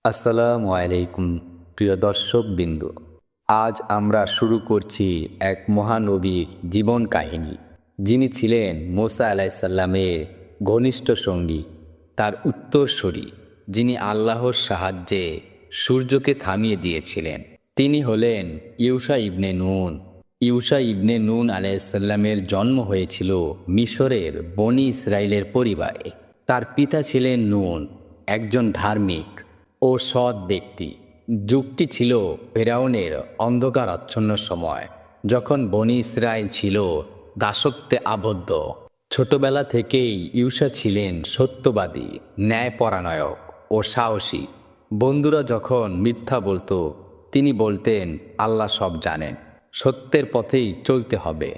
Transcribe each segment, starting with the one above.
আসসালামু আলাইকুম প্রিয় দর্শকবৃন্দ। আজ আমরা শুরু করছি এক মহানবীর জীবন কাহিনী, যিনি ছিলেন মুসা আলাইসাল্লামের ঘনিষ্ঠ সঙ্গী, তার উত্তরসূরি, যিনি আল্লাহর সাহায্যে সূর্যকে থামিয়ে দিয়েছিলেন। তিনি হলেন ইউশা ইবনে নুন। ইউশা ইবনে নুন আলাইসাল্লামের জন্ম হয়েছিল মিশরের বনি ইসরায়েলের পরিবারে। তার পিতা ছিলেন নুন, একজন ধার্মিক ও সৎ ব্যক্তি। যুগটি ছিল ফেরাউনের অন্ধকারাচ্ছন্ন সময়, যখন বনি ইসরায়েল ছিল দাসত্বে আবদ্ধ। ছোটবেলা থেকেই ইউশা ছিলেন সত্যবাদী, ন্যায়পরায়ণ ও সাহসী। বন্ধুরা যখন মিথ্যা বলতো, তিনি বলতেন, আল্লাহ সব জানেন, সত্যের পথেই চলতে হবে।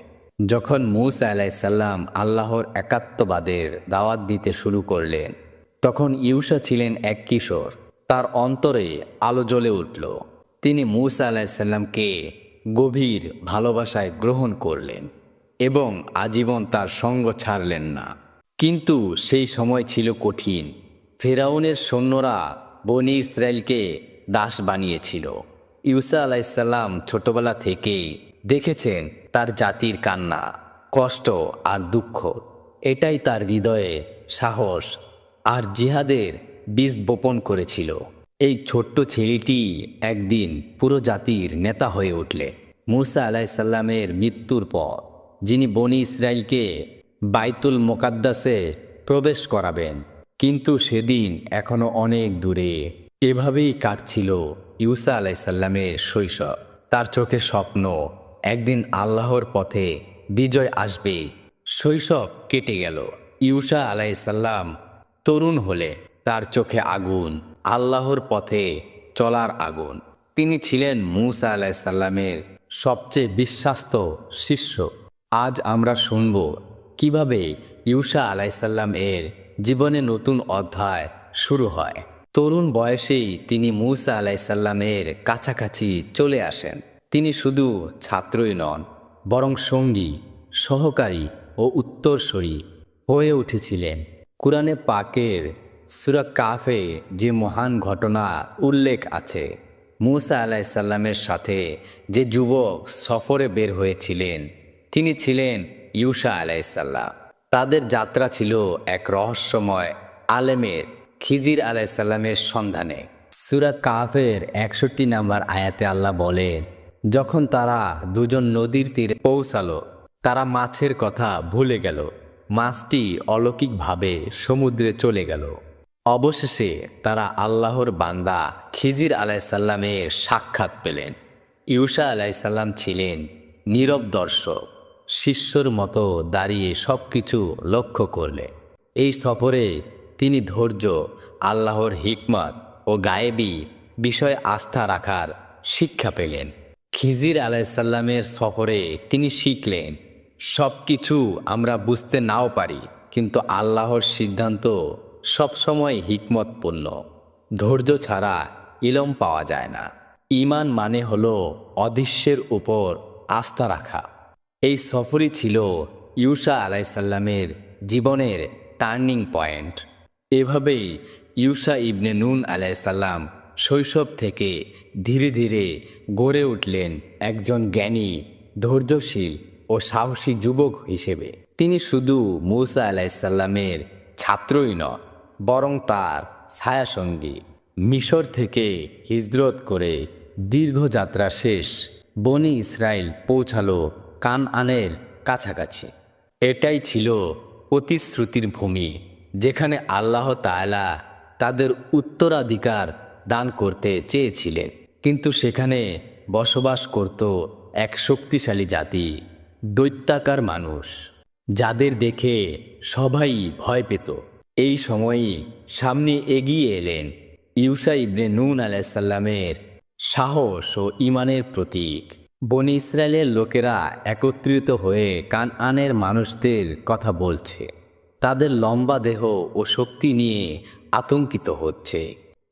যখন মুসা আলাইসাল্লাম আল্লাহর একাত্মবাদের দাওয়াত দিতে শুরু করলেন, তখন ইউশা ছিলেন এক কিশোর। তার অন্তরে আলো জ্বলে উঠল। তিনি মুসা আলাইসাল্লামকে গভীর ভালোবাসায় গ্রহণ করলেন এবং আজীবন তার সঙ্গ ছাড়লেন না। কিন্তু সেই সময় ছিল কঠিন। ফেরাউনের সৈন্যরা বনি ইসরায়েলকে দাস বানিয়েছিল। ইউসা আলাইসাল্লাম ছোটবেলা থেকেই দেখেছেন তার জাতির কান্না, কষ্ট আর দুঃখ। এটাই তার হৃদয়ে সাহস আর জিহাদের বীজ বপন করেছিল। এই ছোট্ট ছেলেটি একদিন পুরো জাতির নেতা হয়ে উঠলে। মুসা আলাইসাল্লামের মৃত্যুর পর যিনি বনি ইসরায়েলকে বাইতুল মোকাদ্দাসে প্রবেশ করাবেন, কিন্তু সেদিন এখনো অনেক দূরে। এভাবেই কাটছিল ইউসা আলাইসাল্লামের শৈশব। তার চোখে স্বপ্ন, একদিন আল্লাহর পথে বিজয় আসবে। শৈশব কেটে গেল। ইউসা আলাইসাল্লাম তরুণ হলে তার চোখে আগুন, আল্লাহর পথে চলার আগুন। তিনি ছিলেন মুসা আলাইসাল্লামের সবচেয়ে বিশ্বাস্ত শিষ্য। আজ আমরা শুনব কিভাবে ইউসা আলাইসাল্লাম এর জীবনে নতুন অধ্যায় শুরু হয়। তরুণ বয়সেই তিনি মুসা আলাইসাল্লামের কাছাকাছি চলে আসেন। তিনি শুধু ছাত্রই নন, বরং সঙ্গী, সহকারী ও উত্তরসূরি হয়ে উঠেছিলেন। কুরআনে পাকের সূরা কাফে যে মহান ঘটনা উল্লেখ আছে, মুসা আলাইসাল্লামের সাথে যে যুবক সফরে বের হয়েছিলেন, তিনি ছিলেন ইউশা আলাইসাল্লাম। তাদের যাত্রা ছিল এক রহস্যময় আলেমের খিজির আলাইসাল্লামের সন্ধানে। সূরা কাফের 61 নম্বর আয়াতে আল্লাহ বলেন, যখন তারা দুজন নদীর তীরে পৌঁছালো, তারা মাছের কথা ভুলে গেল। মাছটি অলৌকিকভাবে সমুদ্রে চলে গেল। অবশেষে তারা আল্লাহর বান্দা খিজির আলাইসাল্লামের সাক্ষাৎ পেলেন। ইউশা আলাইসাল্লাম ছিলেন নীরব দর্শক, শিষ্যর মতো দাঁড়িয়ে সব কিছু লক্ষ্য করলেন। এই সফরে তিনি ধৈর্য, আল্লাহর হিকমত ও গায়েবী বিষয়ে আস্থা রাখার শিক্ষা পেলেন। খিজির আলাইসাল্লামের সফরে তিনি শিখলেন, সব কিছু আমরা বুঝতে নাও পারি, কিন্তু আল্লাহর সিদ্ধান্ত সবসময় হিকমতপূর্ণ। ধৈর্য ছাড়া ইলম পাওয়া যায় না। ঈমান মানে হলো অদৃশ্যের উপর আস্থা রাখা। এই সফরই ছিল ইউশা আলাইসাল্লামের জীবনের টার্নিং পয়েন্ট। এভাবেই ইউশা ইবনে নুন আলাইসাল্লাম শৈশব থেকে ধীরে ধীরে গড়ে উঠলেন একজন জ্ঞানী, ধৈর্যশীল ও সাহসী যুবক হিসেবে। তিনি শুধু মুসা আলাইসাল্লামের ছাত্রই নন, বরং তার ছায়াসঙ্গী। মিশর থেকে হিজরত করে দীর্ঘ যাত্রা শেষ বনি ইসরায়েল পৌঁছালো কানআনের কাছাকাছি। এটাই ছিল প্রতিশ্রুতির ভূমি, যেখানে আল্লাহ তাআলা তাদের উত্তরাধিকার দান করতে চেয়েছিলেন। কিন্তু সেখানে বসবাস করত এক শক্তিশালী জাতি, দৈত্যাকার মানুষ, যাদের দেখে সবাই ভয় পেত। এই সময়ই সামনে এগিয়ে এলেন ইউশা ইবনে নুন আলাইসাল্লামের সাহস ও ঈমানের প্রতীক। বনি ইসরায়েলের লোকেরা একত্রিত হয়ে কানআনের মানুষদের কথা বলছে। তাদের লম্বা দেহ ও শক্তি নিয়ে আতঙ্কিত হচ্ছে।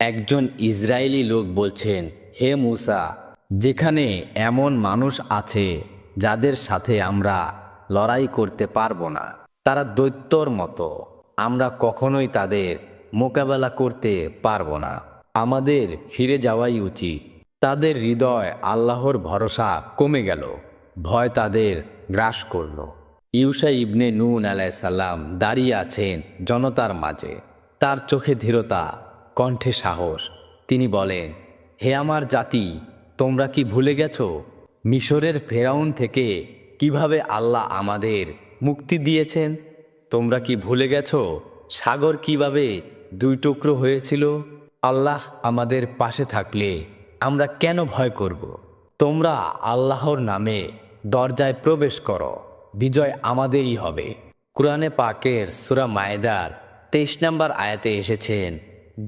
একজন ইসরায়েলি লোক বলছেন, হে মুসা, যেখানে এমন মানুষ আছে যাদের সাথে আমরা লড়াই করতে পারবো না, তারা দৈত্যর মতো, আমরা কখনোই তাদের মোকাবেলা করতে পারবো না। আমাদের ফিরে যাওয়াই উচিত। তাদের হৃদয় আল্লাহর ভরসা কমে গেল, ভয় তাদের গ্রাস করল। ইউসা ইবনে নুন আলাইসাল্লাম দাঁড়িয়ে আছেন জনতার মাঝে, তার চোখে ধীরতা, কণ্ঠে সাহস। তিনি বলেন, হে আমার জাতি, তোমরা কি ভুলে গেছো মিশরের ফেরাউন থেকে কিভাবে আল্লাহ আমাদের মুক্তি দিয়েছেন? তোমরা কি ভুলে গেছো সাগর কিভাবে দুই টুকরো হয়েছিল? আল্লাহ আমাদের পাশে থাকলে আমরা কেন ভয় করব? তোমরা আল্লাহর নামে দরজায় প্রবেশ করো, বিজয় আমাদেরই হবে। কুরআনে পাকের সূরা মায়েদার 23 নম্বর আয়াতে এসেছেন,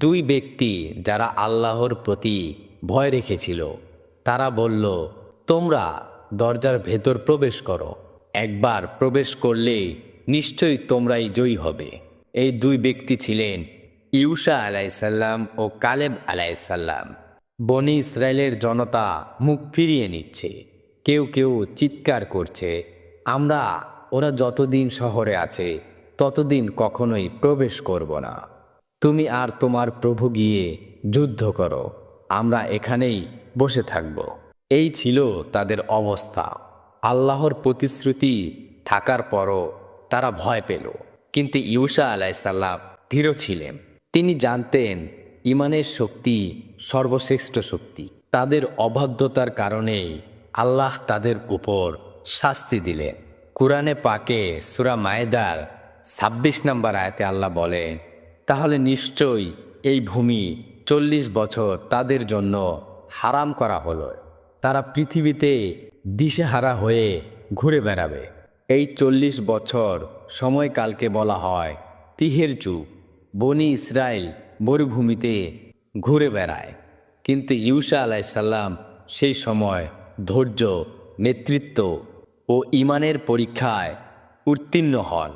দুই ব্যক্তি যারা আল্লাহর প্রতি ভয় রেখেছিল, তারা বলল, তোমরা দরজার ভেতর প্রবেশ করো, একবার প্রবেশ করলে নিশ্চয়ই তোমরাই জয়ী হবে। এই দুই ব্যক্তি ছিলেন ইউসা আলাইসাল্লাম ও কালেব আলাইসাল্লাম। বনি ইসরায়েলের জনতা মুখ ফিরিয়ে নিচ্ছে, কেউ কেউ চিৎকার করছে, ওরা যতদিন শহরে আছে ততদিন কখনোই প্রবেশ করব না। তুমি আর তোমার প্রভু গিয়ে যুদ্ধ করো, আমরা এখানেই বসে থাকব। এই ছিল তাদের অবস্থা। আল্লাহর প্রতিশ্রুতি থাকার পরও তারা ভয় পেল। কিন্তু ইউসা আলাইসাল্লাম ধীর ছিলেন। তিনি জানতেন ইমানের শক্তি সর্বশ্রেষ্ঠ শক্তি। তাদের অবাধ্যতার কারণে আল্লাহ তাদের উপর শাস্তি দিলেন। কুরআনে পাকে সূরা মায়েদার 26 নম্বর আয়াতে আল্লাহ বলেন, তাহলে নিশ্চয়ই এই ভূমি 40 বছর তাদের জন্য হারাম করা হলো। তারা পৃথিবীতে দিশেহারা হয়ে ঘুরে বেড়াবে। এই 40 বছর সময়কালকে বলা হয় তিহের যুগ। বনি ইসরায়েল মরুভূমিতে ঘুরে বেড়ায়, কিন্তু ইউসা আলাইসাল্লাম সেই সময় ধৈর্য, নেতৃত্ব ও ঈমানের পরীক্ষায় উত্তীর্ণ হন।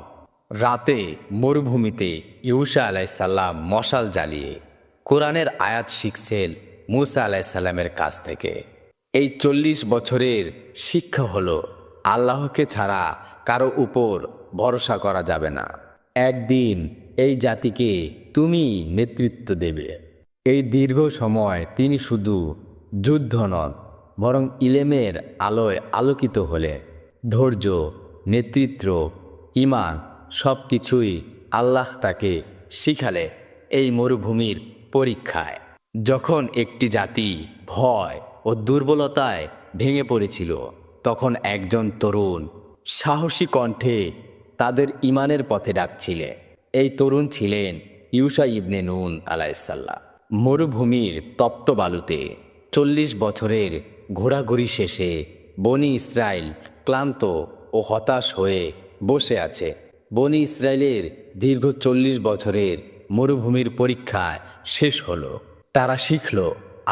রাতে মরুভূমিতে ইউসা আলাইসাল্লাম মশাল জ্বালিয়ে কোরআনের আয়াত শিখছেন মুসা আলাইসাল্লামের কাছ থেকে। এই 40 বছরের শিক্ষা হলো আল্লাহকে ছাড়া কারো উপর ভরসা করা যাবে না। একদিন এই জাতিকে তুমি নেতৃত্ব দেবে। এই দীর্ঘ সময় তিনি শুধু যুদ্ধ নন, বরং ইলেমের আলোয় আলোকিত হলে ধৈর্য, নেতৃত্ব, ঈমান সব কিছুই আল্লাহ তাকে শিখালে এই মরুভূমির পরীক্ষায়। যখন একটি জাতি ভয় ও দুর্বলতায় ভেঙে পড়েছিল, তখন একজন তরুণ সাহসী কণ্ঠে তাদের ঈমানের পথে ডাকছিলেন। এই তরুণ ছিলেন ইউসা ইবনে নুন আলাইসাল্লাম। মরুভূমির তপ্ত বালুতে 40 বছরের ঘোরাঘুরি শেষে বনি ইসরায়েল ক্লান্ত ও হতাশ হয়ে বসে আছে। বনি ইসরায়েলের দীর্ঘ 40 বছরের মরুভূমির পরীক্ষা শেষ হলো। তারা শিখল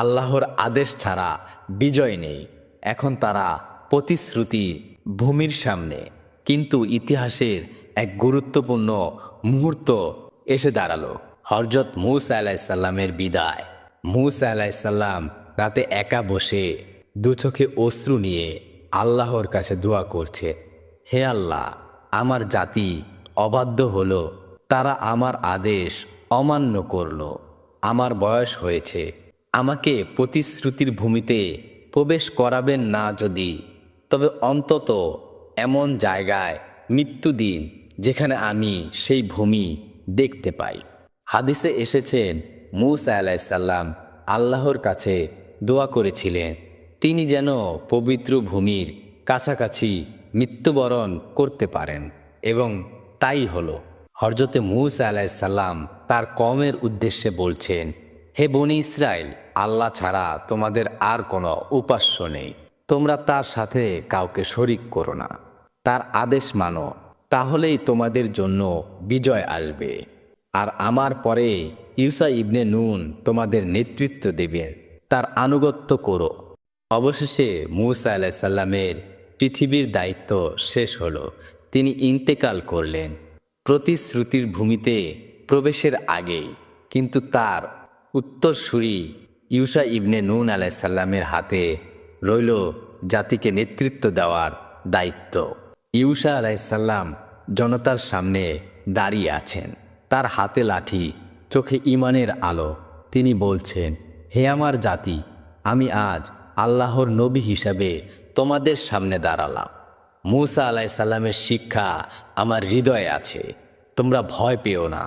আল্লাহর আদেশ ছাড়া বিজয় নেই। এখন তারা প্রতিশ্রুতির ভূমির সামনে। কিন্তু ইতিহাসের এক গুরুত্বপূর্ণ মুহূর্ত এসে দাঁড়ালো, হযরত মূসা আলাইসাল্লামের বিদায়। মূসা আলাইসাল্লাম রাতে একা বসে দু চোখে অশ্রু নিয়ে আল্লাহর কাছে দোয়া করছে, হে আল্লাহ, আমার জাতি অবাধ্য হলো, তারা আমার আদেশ অমান্য করল। আমার বয়স হয়েছে, আমাকে প্রতিশ্রুতির ভূমিতে প্রবেশ করাবেন না যদি, তবে অন্তত এমন জায়গায় মৃত্যু দিন যেখানে আমি সেই ভূমি দেখতে পাই। হাদিসে এসেছেন মূসা আলাইসাল্লাম আল্লাহর কাছে দোয়া করেছিলেন তিনি যেন পবিত্র ভূমির কাছাকাছি মৃত্যুবরণ করতে পারেন, এবং তাই হলো। হযরতে মূসা আলাইসাল্লাম তার কওমের উদ্দেশ্যে বলছেন, হে বনি ইসরায়েল, আল্লাহ ছাড়া তোমাদের আর কোনো উপাস্য নেই। তোমরা তার সাথে কাউকে শরিক করো না, তার আদেশ মানো, তাহলেই তোমাদের জন্য বিজয় আসবে। আর আমার পরে ইউসা ইবনে নুন তোমাদের নেতৃত্ব দেবেন, তার আনুগত্য করো। অবশেষে মূসা আলাইসাল্লামের পৃথিবীর দায়িত্ব শেষ হলো। তিনি ইন্তেকাল করলেন প্রতিশ্রুতির ভূমিতে প্রবেশের আগেই। কিন্তু তার উত্তরসূরি ইউসা ইবনে নুন আলাইসাল্লামের হাতে রইল জাতিকে নেতৃত্ব দেওয়ার দায়িত্ব। ইউসা আলাইসাল্লাম জনতার সামনে দাঁড়িয়ে আছেন, তার হাতে লাঠি, চোখে ঈমানের আলো, তিনি বলছেন, হে আমার জাতি, আমি আজ আল্লাহর নবী হিসাবে তোমাদের সামনে দাঁড়ালাম। মূসা আলাইসাল্লামের শিক্ষা আমার হৃদয়ে আছে। তোমরা ভয় পেও না,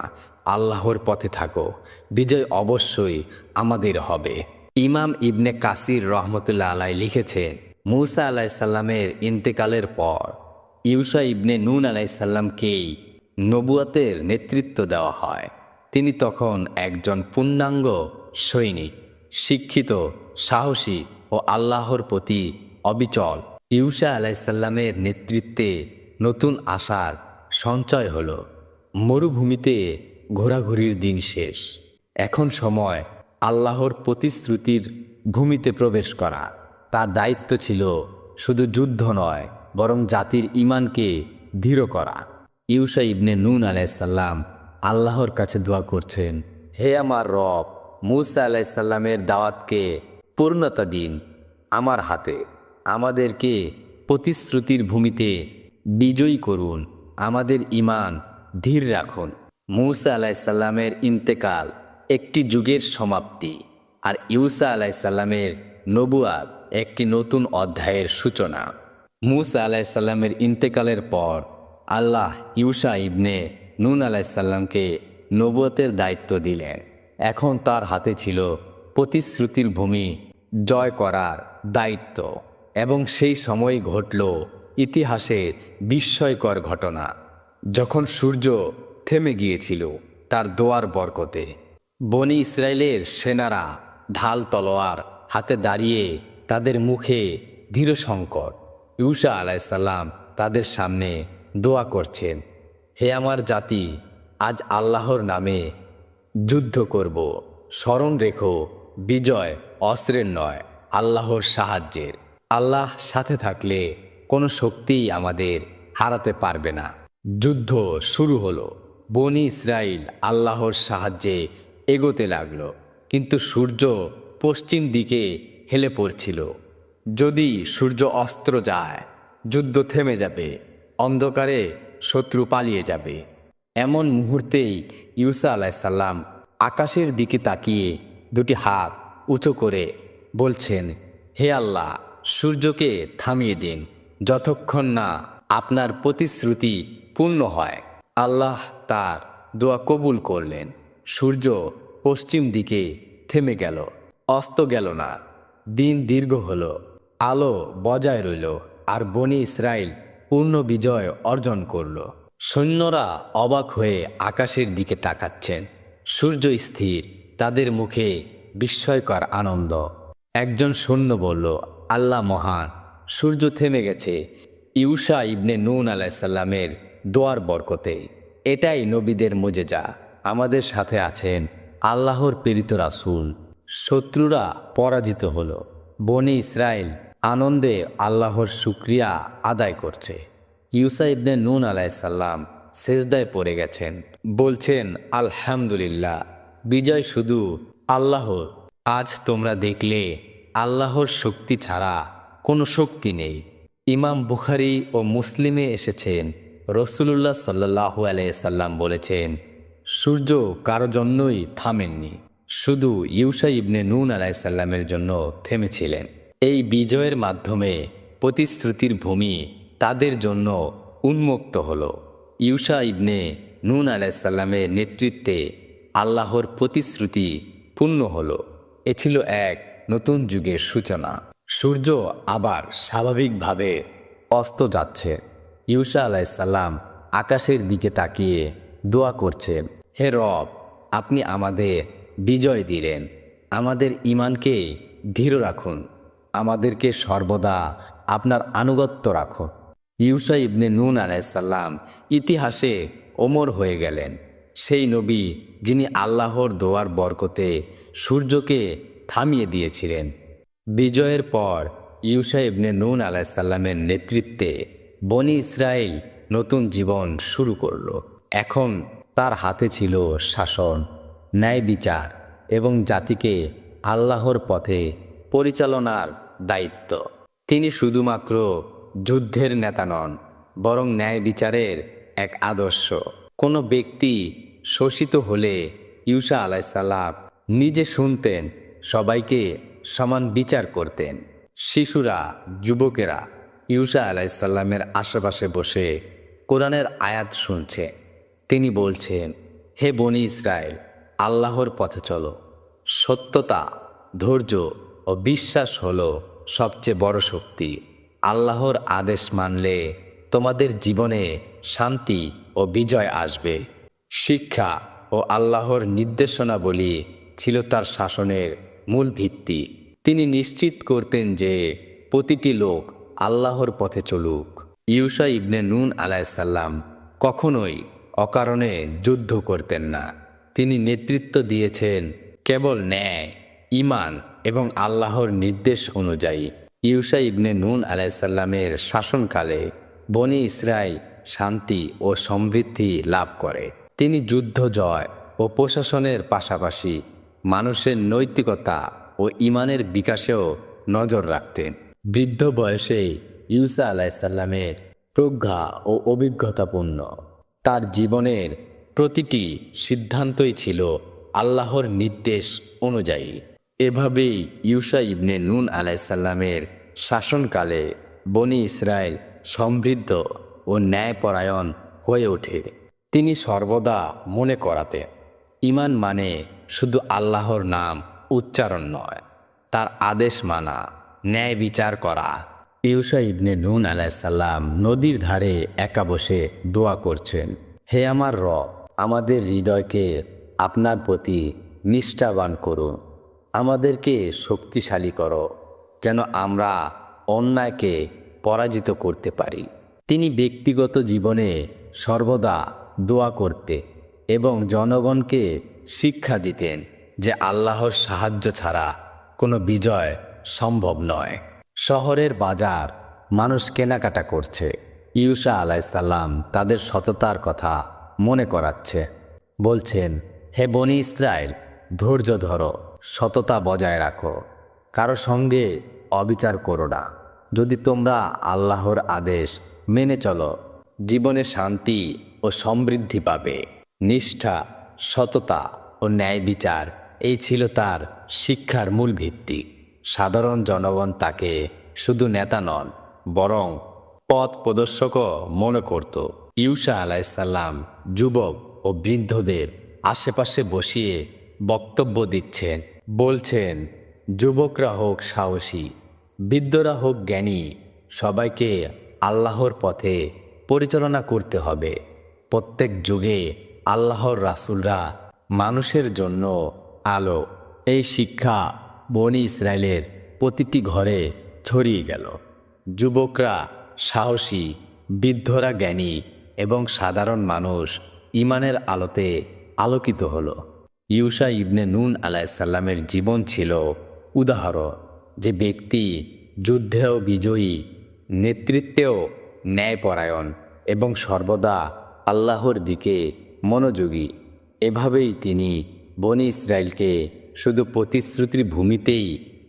আল্লাহর পথে থাকো, বিজয় অবশ্যই আমাদের হবে। ইমাম ইবনে কাসির রহমতুল্লাহ আলাই লিখেছেন, মূসা আলাইসাল্লামের ইন্তেকালের পর ইউশা ইবনে নুন আলাইসাল্লামকেই নবুয়াতের নেতৃত্ব দেওয়া হয়। তিনি তখন একজন পূর্ণাঙ্গ সৈনিক, শিক্ষিত, সাহসী ও আল্লাহর প্রতি অবিচল। ইউশা আলাইসাল্লামের নেতৃত্বে নতুন আশার সঞ্চয় হলো। মরুভূমিতে ঘোরাঘুরির দিন শেষ। এখন সময় আল্লাহর প্রতিশ্রুতির ভূমিতে প্রবেশ করা। তার দায়িত্ব ছিল শুধু যুদ্ধ নয়, বরং জাতির ঈমানকে দৃঢ় করা। ইউশা ইবনে নুন আলাইসাল্লাম আল্লাহর কাছে দোয়া করছেন, হে আমার রব, মূসা আলাইসাল্লামের দাওয়াতকে পূর্ণতা দিন আমার হাতে। আমাদেরকে প্রতিশ্রুতির ভূমিতে বিজয়ী করুন, আমাদের ঈমান ধীর রাখুন। মূসা আলাইসাল্লামের ইন্তেকাল একটি যুগের সমাপ্তি, আর ইউসা আলাইসাল্লামের নবুয়াত একটি নতুন অধ্যায়ের সূচনা। মূসা আলাইসাল্লামের ইন্তেকালের পর আল্লাহ ইউশা ইবনে নুন আলাইসাল্লামকে নবুয়তের দায়িত্ব দিলেন। এখন তার হাতে ছিল প্রতিশ্রুতির ভূমি জয় করার দায়িত্ব। এবং সেই সময় ঘটল ইতিহাসের বিস্ময়কর ঘটনা। যখন সূর্য থেমে গিয়েছিল তার দোয়ার বরকতে, বনি ইসরায়েলের সেনারা ঢাল তলোয়ার হাতে দাঁড়িয়ে, তাদের মুখে দৃঢ় সংকট। ইউশা আলাইসাল্লাম তাদের সামনে দোয়া করছেন, হে আমার জাতি, আজ আল্লাহর নামে যুদ্ধ করব। স্মরণ রেখো, বিজয় অস্ত্রের নয়, আল্লাহর সাহায্যের। আল্লাহ সাথে থাকলে কোনো শক্তিই আমাদের হারাতে পারবে না। যুদ্ধ শুরু হলো। বনি ইসরাইল আল্লাহর সাহায্যে এগোতে লাগলো, কিন্তু সূর্য পশ্চিম দিকে হেলে পড়ছিল। যদি সূর্য অস্ত যায়, যুদ্ধ থেমে যাবে, অন্ধকারে শত্রু পালিয়ে যাবে। এমন মুহূর্তেই ইউসা আলাইসাল্লাম আকাশের দিকে তাকিয়ে দুটি হাত উঁচু করে বলছেন, হে আল্লাহ, সূর্যকে থামিয়ে দিন যতক্ষণ না আপনার প্রতিশ্রুতি পূর্ণ হয়। আল্লাহ তার দোয়া কবুল করলেন। সূর্য পশ্চিম দিকে থেমে গেল, অস্ত গেল না। দিন দীর্ঘ হলো, আলো বজায় রইল, আর বনি ইসরাইল পূর্ণ বিজয় অর্জন করল। সৈন্যরা অবাক হয়ে আকাশের দিকে তাকাচ্ছেন। সূর্য স্থির, তাদের মুখে বিস্ময়কর আনন্দ। একজন সৈন্য বলল, আল্লাহ মহান, সূর্য থেমে গেছে ইউশা ইবনে নুন আলাইসাল্লামের দোয়ার বরকতে। এটাই নবীদের মুজেজা। আমাদের সাথে আছেন আল্লাহর প্রেরিত রাসূল। শত্রুরা পরাজিত হলো। বনি ইসরাইল আনন্দে আল্লাহর শুকরিয়া আদায় করছে। ইউসা ইবনে নুন আলাইসাল্লাম সেজদায় পড়ে গেছেন, বলছেন, আলহামদুলিল্লাহ, বিজয় শুধু আল্লাহর। আজ তোমরা দেখলে আল্লাহর শক্তি ছাড়া কোনো শক্তি নেই। ইমাম বুখারী ও মুসলিমে এসেছেন, রসুলুল্লাহ সাল্লাল্লাহু আলাইহি সাল্লাম বলেছেন, সূর্য কারো জন্যই থামেননি, শুধু ইউশা ইবনে নুন আলাইসাল্লামের জন্য থেমেছিলেন। এই বিজয়ের মাধ্যমে প্রতিশ্রুতির ভূমি তাদের জন্য উন্মুক্ত হলো। ইউশা ইবনে নুন আলাইসাল্লামের নেতৃত্বে আল্লাহর প্রতিশ্রুতি পূর্ণ হলো। এ ছিল এক নতুন যুগের সূচনা। সূর্য আবার স্বাভাবিকভাবে অস্ত যাচ্ছে। ইউশা আলাইসাল্লাম আকাশের দিকে তাকিয়ে দোয়া করছেন, হে রব, আপনি আমাদের বিজয় দিলেন, আমাদের ঈমানকে দৃঢ় রাখুন, আমাদেরকে সর্বদা আপনার আনুগত্য রাখুন। ইউশা ইবনে নুন আলাইসাল্লাম ইতিহাসে ওমর হয়ে গেলেন, সেই নবী যিনি আল্লাহর দোয়ার বরকতে সূর্যকে থামিয়ে দিয়েছিলেন। বিজয়ের পর ইউশা ইবনে নুন আলাইসাল্লামের নেতৃত্বে বনি ইসরাইল নতুন জীবন শুরু করল। এখন তার হাতে ছিল শাসন, ন্যায় বিচার এবং জাতিকে আল্লাহর পথে পরিচালনার দায়িত্ব। তিনি শুধুমাত্র যুদ্ধের নেতা নন, বরং ন্যায় বিচারের এক আদর্শ। কোনো ব্যক্তি শোষিত হলে ইউশা আলাইসাল্লাম নিজে শুনতেন, সবাইকে সমান বিচার করতেন। শিশুরা, যুবকেরা ইউসা আলাইসাল্লামের আশেপাশে বসে কোরআনের আয়াত শুনছে। তিনি বলছেন, হে বনি ইসরায়েল, আল্লাহর পথে চলো। সত্যতা, ধৈর্য ও বিশ্বাস হলো সবচেয়ে বড় শক্তি। আল্লাহর আদেশ মানলে তোমাদের জীবনে শান্তি ও বিজয় আসবে। শিক্ষা ও আল্লাহর নির্দেশনাবলী ছিল তার শাসনের মূল ভিত্তি। তিনি নিশ্চিত করতেন যে প্রতিটি লোক আল্লাহর পথে চলুক। ইউসা ইবনে নুন আলাইসাল্লাম কখনোই অকারণে যুদ্ধ করতেন না। তিনি নেতৃত্ব দিয়েছেন কেবল ন্যায়, ঈমান এবং আল্লাহর নির্দেশ অনুযায়ী। ইউসা ইবনে নুন আলাইসাল্লামের শাসনকালে বনি ইসরায়েল শান্তি ও সমৃদ্ধি লাভ করে। তিনি যুদ্ধ জয় ও প্রশাসনের পাশাপাশি মানুষের নৈতিকতা ও ঈমানের বিকাশেও নজর রাখতেন। বৃদ্ধ বয়সে ইউসা আলাইসাল্লামের প্রজ্ঞা ও অভিজ্ঞতাপূর্ণ। তার জীবনের প্রতিটি সিদ্ধান্তই ছিল আল্লাহর নির্দেশ অনুযায়ী। এভাবেই ইউসা ইবনে নুন আলাইসাল্লামের শাসনকালে বনি ইসরায়েল সমৃদ্ধ ও ন্যায়পরায়ণ হয়ে ওঠে। তিনি সর্বদা মনে করাতেন, ঈমান মানে শুধু আল্লাহর নাম উচ্চারণ নয়, তার আদেশ মানা, ন্যায় বিচার করা। ইউসা ইবনে নুন আলাইসাল্লাম নদীর ধারে একা বসে দোয়া করছেন, হে আমার রব, আমাদের হৃদয়কে আপনার প্রতি নিষ্ঠাবান করুন। আমাদেরকে শক্তিশালী করো, যেন আমরা অন্যায়কে পরাজিত করতে পারি। তিনি ব্যক্তিগত জীবনে সর্বদা দোয়া করতে এবং জনগণকে শিক্ষা দিতেন যে আল্লাহর সাহায্য ছাড়া কোনো বিজয় সম্ভব নয়। শহরের বাজার, মানুষ কেনাকাটা করছে। ইউসা আলাইসাল্লাম তাদের সততার কথা মনে করাচ্ছে। বলছেন, হে বনি ইসরায়েল, ধৈর্য ধরো, সততা বজায় রাখো, কারো সঙ্গে অবিচার করো না। যদি তোমরা আল্লাহর আদেশ মেনে চলো, জীবনে শান্তি ও সমৃদ্ধি পাবে। নিষ্ঠা, সততা ও ন্যায় বিচার, এই ছিল তার শিক্ষার মূল ভিত্তি। সাধারণ জনগণ তাকে শুধু নেতা নন, বরং পথ প্রদর্শকও মনে করত। ইউসা আলাইসাল্লাম যুবক ও বৃদ্ধদের আশেপাশে বসিয়ে বক্তব্য দিচ্ছেন। বলছেন, যুবকরা হোক সাহসী, বৃদ্ধরা হোক জ্ঞানী, সবাইকে আল্লাহর পথে পরিচালনা করতে হবে। প্রত্যেক যুগে আল্লাহর রাসূলরা মানুষের জন্য আলো। এই শিক্ষা বনি ইসরায়েলের প্রতিটি ঘরে ছড়িয়ে গেল। যুবকরা সাহসী, বৃদ্ধরা জ্ঞানী এবং সাধারণ মানুষ ঈমানের আলোতে আলোকিত হলো। ইউসা ইবনে নুন আলাইসাল্লামের জীবন ছিল উদাহরণ। যে ব্যক্তি যুদ্ধেও বিজয়ী, নেতৃত্বেও ন্যায়পরায়ণ এবং সর্বদা আল্লাহর দিকে মনোযোগী। এভাবেই তিনি বনি ইসরায়েলকে শুধু প্রতিশ্রুতির ভূমিতেই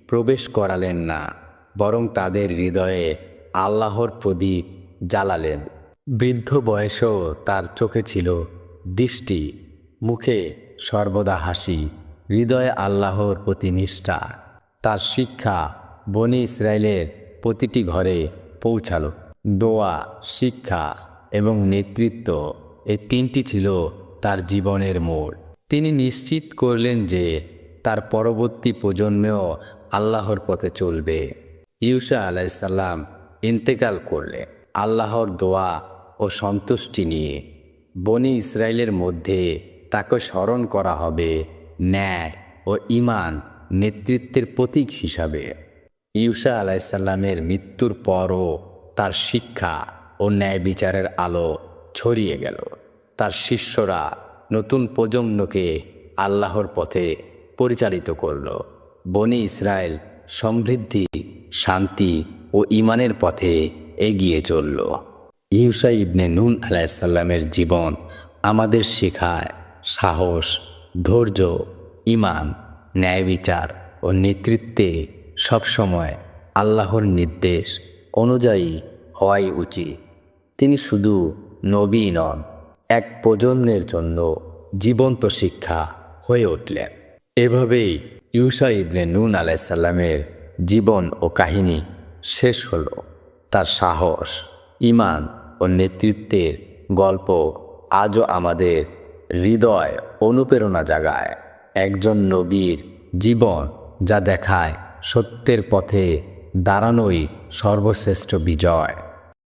প্রবেশ করালেন না, বরং তাদের হৃদয়ে আল্লাহর প্রদীপ জ্বালালেন। বৃদ্ধ বয়সেও তার চোখে ছিল দৃষ্টি, মুখে সর্বদা হাসি, হৃদয়ে আল্লাহর প্রতি নিষ্ঠা। তার শিক্ষা বনি ইসরায়েলের প্রতিটি ঘরে পৌঁছালো। দোয়া, শিক্ষা এবং নেতৃত্ব, এই তিনটি ছিল তার জীবনের মোড়। তিনি নিশ্চিত করলেন যে তার পরবর্তী প্রজন্মেও আল্লাহর পথে চলবে। ইউসা আলাইসাল্লাম ইন্তেকাল করলেন আল্লাহর দোয়া ও সন্তুষ্টি নিয়ে। বনি ইসরায়েলের মধ্যে তাকে স্মরণ করা হবে ন্যায় ও ঈমান নেতৃত্বের প্রতীক হিসাবে। ইউসা আলাইসাল্লামের মৃত্যুর পরও তার শিক্ষা ও ন্যায় বিচারের আলো ছড়িয়ে গেল। তার শিষ্যরা নতুন প্রজন্মকে আল্লাহর পথে পরিচালিত করল। বনি ইসরায়েল সমৃদ্ধি, শান্তি ও ঈমানের পথে এগিয়ে চলল। ইউসা ইবনে নুন আলাইসাল্লামের জীবন আমাদের শেখায় সাহস, ধৈর্য, ঈমান, ন্যায় বিচার ও নেতৃত্বে সবসময় আল্লাহর নির্দেশ অনুযায়ী হওয়াই উচিত। তিনি শুধু নবী নন, এক প্রজন্মের জন্য জীবন্ত শিক্ষা হয়ে উঠলেন। এভাবেই ইউসা ইবনে নুন আলাইসাল্লামের জীবন ও কাহিনী শেষ হলো। তার সাহস, ঈমান ও নেতৃত্বের গল্প আজও আমাদের হৃদয় অনুপ্রেরণা জাগায়। একজন নবীর জীবন যা দেখায় সত্যের পথে দাঁড়ানোই সর্বশ্রেষ্ঠ বিজয়।